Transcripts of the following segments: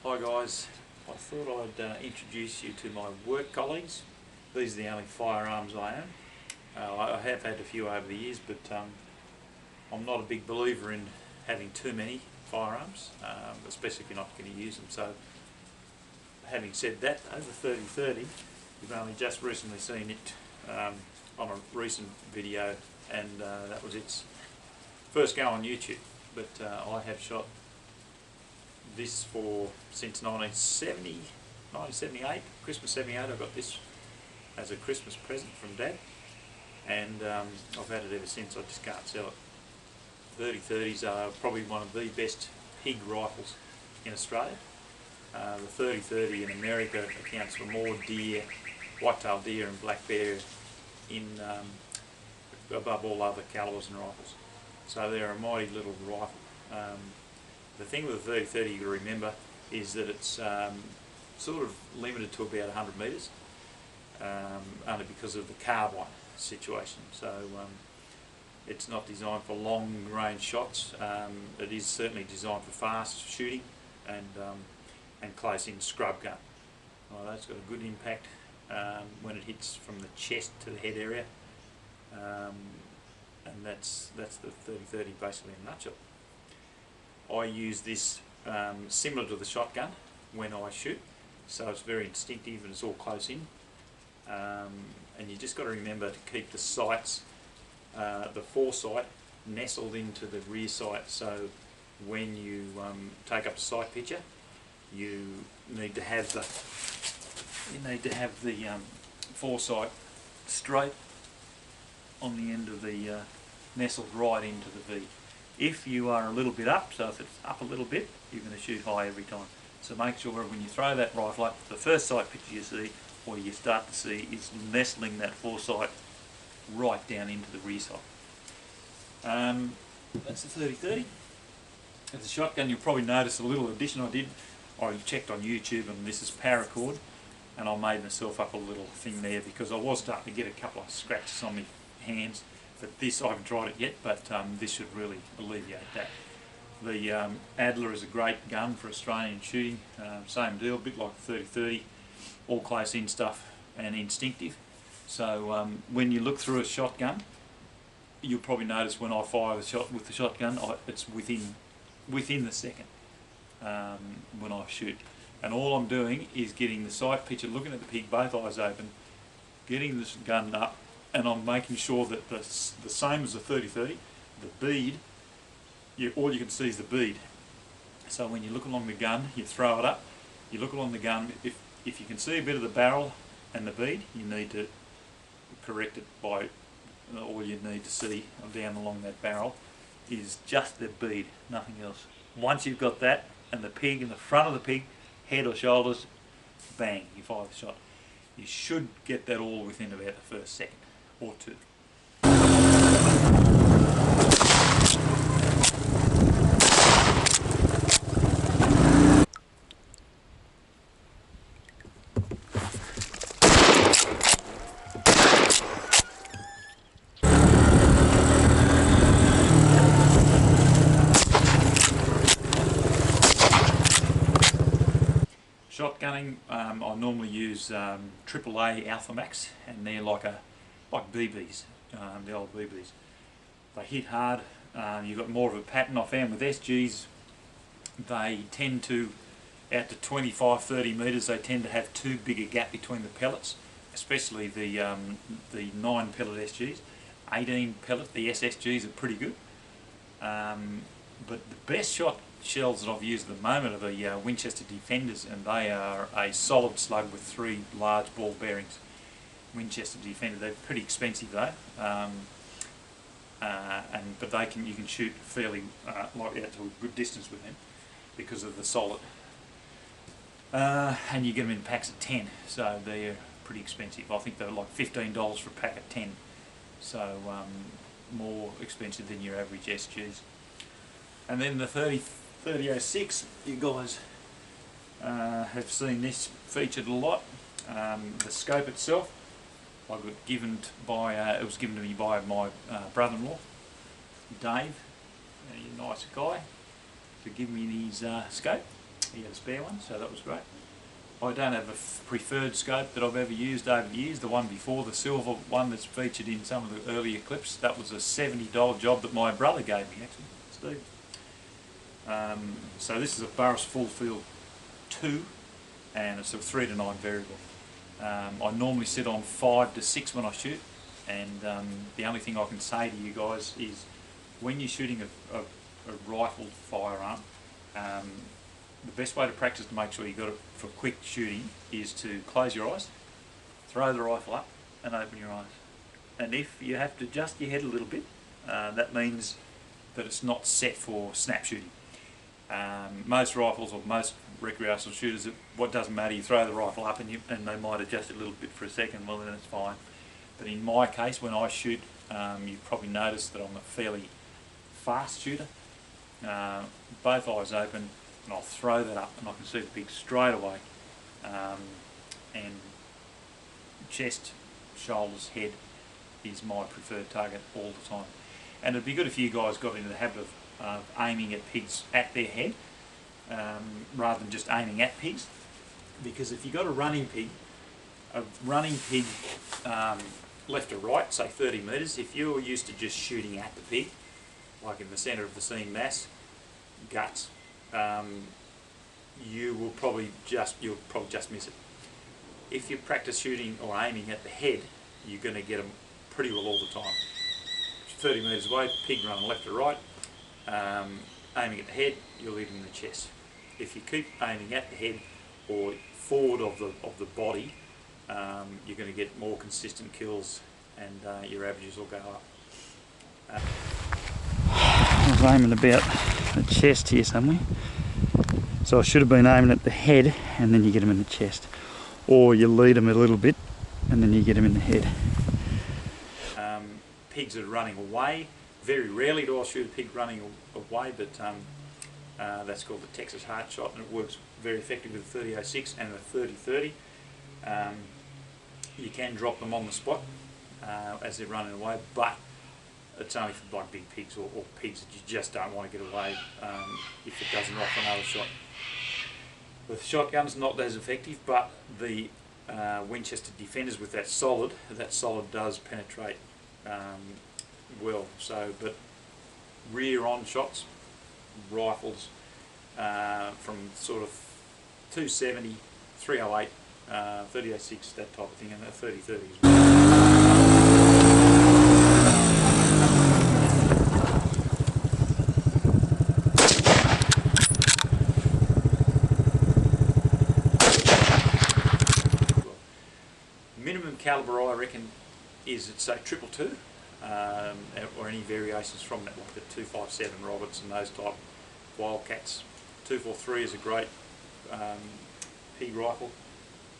Hi guys, I thought I'd introduce you to my work colleagues. These are the only firearms I own. I have had a few over the years, but I'm not a big believer in having too many firearms, especially if you're not going to use them. So having said that, over 30-30, you've only just recently seen it on a recent video, and that was its first go on YouTube. But I have shot this since 1978, Christmas 78. I got this as a Christmas present from Dad, and I've had it ever since. I just can't sell it. 30-30s are probably one of the best pig rifles in Australia. The 30-30 in America accounts for more deer, white-tailed deer and black bear above all other calibers and rifles. So they're a mighty little rifle. The thing with the 30-30 you got to remember is that it's sort of limited to about 100 metres, only because of the carbine situation. So it's not designed for long range shots. It is certainly designed for fast shooting and close in scrub gun. Although it's got a good impact when it hits from the chest to the head area, and that's the 30-30 basically in a nutshell. I use this similar to the shotgun when I shoot, so it's very instinctive and it's all close in, and you just got to remember to keep the sights, the foresight, nestled into the rear sight, so when you take up a sight picture, you need to have the foresight straight on the end of the nestled right into the V. If you are a little bit up, so if it's up a little bit, you're going to shoot high every time. So make sure when you throw that rifle up, the first sight picture you see, or you start to see, is nestling that foresight right down into the rear sight. That's the 30-30. As a shotgun, you'll probably notice a little addition I did. I checked on YouTube, and this is paracord, and I made myself up a little thing there because I was starting to get a couple of scratches on my hands. But this, I haven't tried it yet, but this should really alleviate that. The Adler is a great gun for Australian shooting. Same deal, a bit like the 30-30, all close in stuff and instinctive. So when you look through a shotgun, you'll probably notice when I fire the shot with the shotgun, it's within the second when I shoot. And all I'm doing is getting the sight picture, looking at the pig, both eyes open, getting this gun up, and I'm making sure that the same as the 30-30, the bead, all you can see is the bead. So when you look along the gun, you throw it up, you look along the gun, if you can see a bit of the barrel and the bead, you need to correct it by, all you need to see down along that barrel is just the bead, nothing else. Once you've got that, and the pig, in the front of the pig, head or shoulders, bang, you fire the shot. You should get that all within about the first second or two. Shotgunning, I normally use AAA Alpha Max, and they're like BBs, the old BBs. They hit hard. You've got more of a pattern. I found with SGs, they tend to, out to 25-30 metres, they tend to have too big a gap between the pellets, especially the 9 pellet SGs. 18 pellet, the SSGs are pretty good. But the best shot shells that I've used at the moment are the Winchester Defenders, and they are a solid slug with 3 large ball bearings. Winchester Defender, they're pretty expensive though, but you can shoot fairly out to a good distance with them because of the solid. And you get them in packs of 10, so they're pretty expensive. I think they're like $15 for a pack of 10, so more expensive than your average SGs. And then the 30-06, you guys have seen this featured a lot. The scope itself, I got given by, it was given to me by my brother-in-law, Dave, a nice guy, to give me his scope. He had a spare one, so that was great. I don't have a preferred scope that I've ever used over the years. The one before, the silver one that's featured in some of the earlier clips, that was a $70 job that my brother gave me, actually, Steve. So this is a Burris Full Field 2, and it's a 3 to 9 variable. I normally sit on 5 to 6 when I shoot, and the only thing I can say to you guys is when you're shooting a rifled firearm, the best way to practice to make sure you got it for quick shooting is to close your eyes, throw the rifle up and open your eyes. And if you have to adjust your head a little bit, that means that it's not set for snap shooting. Most rifles or most recreational shooters, what doesn't matter, you throw the rifle up and they might adjust it a little bit for a second, well then it's fine. But in my case, when I shoot, you've probably noticed that I'm a fairly fast shooter. Both eyes open, and I'll throw that up and I can see the pig straight away, and chest, shoulders, head is my preferred target all the time. And it'd be good if you guys got into the habit of aiming at pigs at their head rather than just aiming at pigs, because if you've got a running pig left to right, say 30 metres, if you're used to just shooting at the pig, like in the centre of the scene mass, guts, you'll probably just miss it. If you practice shooting or aiming at the head, you're going to get them pretty well all the time. 30 metres away, pig running left to right, aiming at the head, you'll hit them in the chest. If you keep aiming at the head or forward of the body, you're going to get more consistent kills, and your averages will go up. I was aiming about the chest here somewhere, so I should have been aiming at the head and then you get them in the chest, or you lead them a little bit and then you get them in the head. Pigs that are running away, very rarely do I shoot a pig running away, but that's called the Texas heart shot, and it works very effectively with the 30-06 and the 30-30. You can drop them on the spot as they're running away, but it's only for like big pigs or pigs that you just don't want to get away if it doesn't offer another shot. The shotgun's not as effective, but the Winchester Defenders with that solid does penetrate well. So, but rear on shots, rifles from sort of 270, 308, 30-06, that type of thing, and 30-30 as well. Minimum caliber, I reckon, is at say 222, or any variations from that, like the 257 Roberts and those type Wildcats. 243 is a great pig rifle.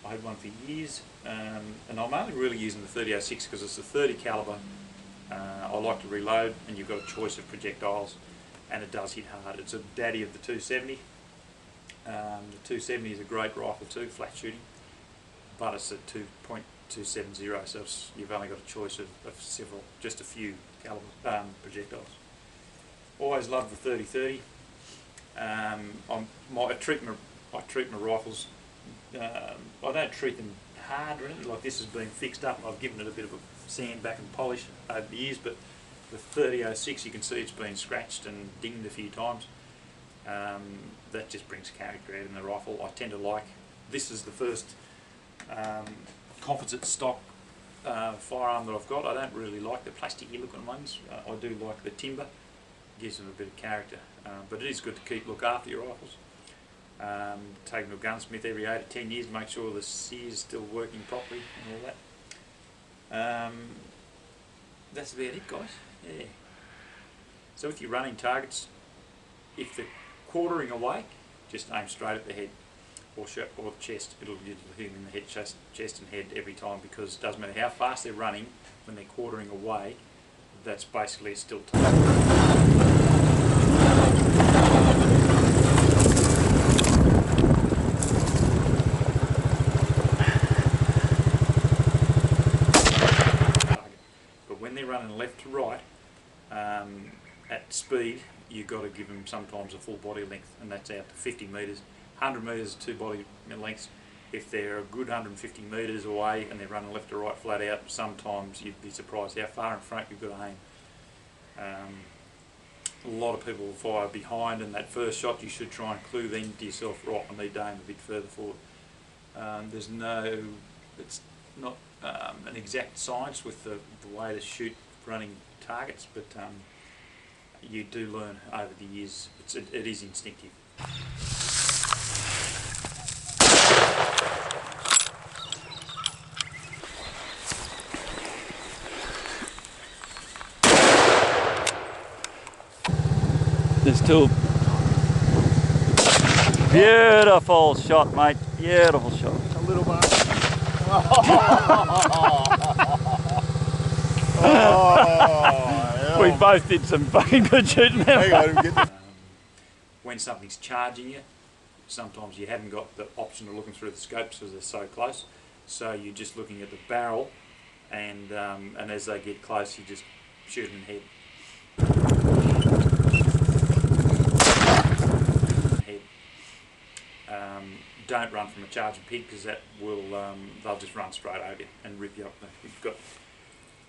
I had one for years, and I'm only really using the 30-06 because it's a 30 caliber. I like to reload, and you've got a choice of projectiles, and it does hit hard. It's a daddy of the 270. The 270 is a great rifle too, flat shooting, but it's a 2.270, so you've only got a choice of several, just a few caliber projectiles. Always loved the 30-30. I treat my rifles. I don't treat them hard or anything, like this has been fixed up. I've given it a bit of a sandback and polish over the years, but the 30-06, you can see it's been scratched and dinged a few times. That just brings character out in the rifle. I tend to like, this is the first composite stock firearm that I've got. I don't really like the plasticky looking ones. I do like the timber, gives them a bit of character, but it is good to look after your rifles. Take them to a gunsmith every 8 to 10 years, make sure the sear's still working properly and all that. That's about it, guys. Yeah. So if you're running targets, if they're quartering away, just aim straight at the head or the chest. It'll hit them in the head, chest and head every time, because it doesn't matter how fast they're running, when they're quartering away, that's basically a still target. Running left to right at speed, you've got to give them sometimes a full body length, and that's out to 50 metres, 100 metres, 2 body lengths. If they're a good 150 metres away and they're running left to right flat out, sometimes you'd be surprised how far in front you've got to aim. A lot of people will fire behind, and that first shot you should try and clue then to yourself, right, I need to aim a bit further forward. It's not an exact science with the way to shoot running targets, but you do learn over the years. It is instinctive. There's two. Beautiful shot, mate. Beautiful shot. A little bar. We both did some fucking good shooting there. When something's charging you, sometimes you haven't got the option of looking through the scopes because they're so close. So you're just looking at the barrel, and as they get close, you just shoot them in the head. Don't run from a charging pig, because that will they'll just run straight over you and rip you up. You've got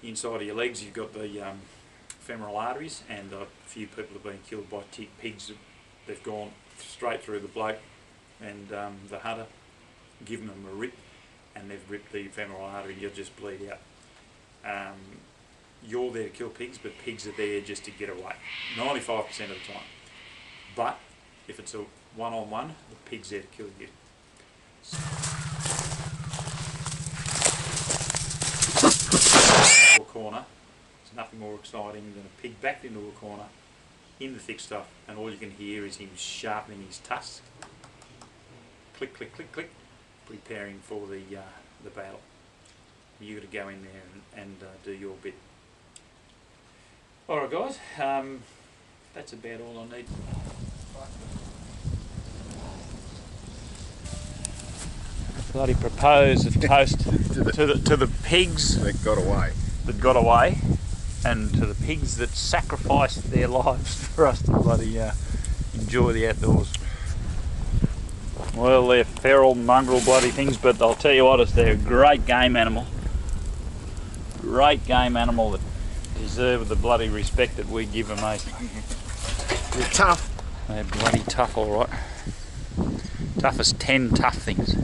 inside of your legs, you've got the femoral arteries, and a few people have been killed by pigs. They've gone straight through the bloke and the hunter, given them a rip, and they've ripped the femoral artery, and you'll just bleed out. You're there to kill pigs, but pigs are there just to get away, 95% of the time. But if it's a one-on-one, the pig's there to kill you. A corner, there's nothing more exciting than a pig backed into a corner in the thick stuff, and all you can hear is him sharpening his tusks. Click, click, click, click, preparing for the battle. You've got to go in there and do your bit. Alright guys, that's about all I need. Bloody propose a toast to the pigs That got away. and to the pigs that sacrificed their lives for us to bloody enjoy the outdoors. Well, they're feral, mongrel bloody things, but I'll tell you what, they're a great game animal. Great game animal that deserve the bloody respect that we give them, mate. They're tough. They're bloody tough, alright. Tough as 10 tough things.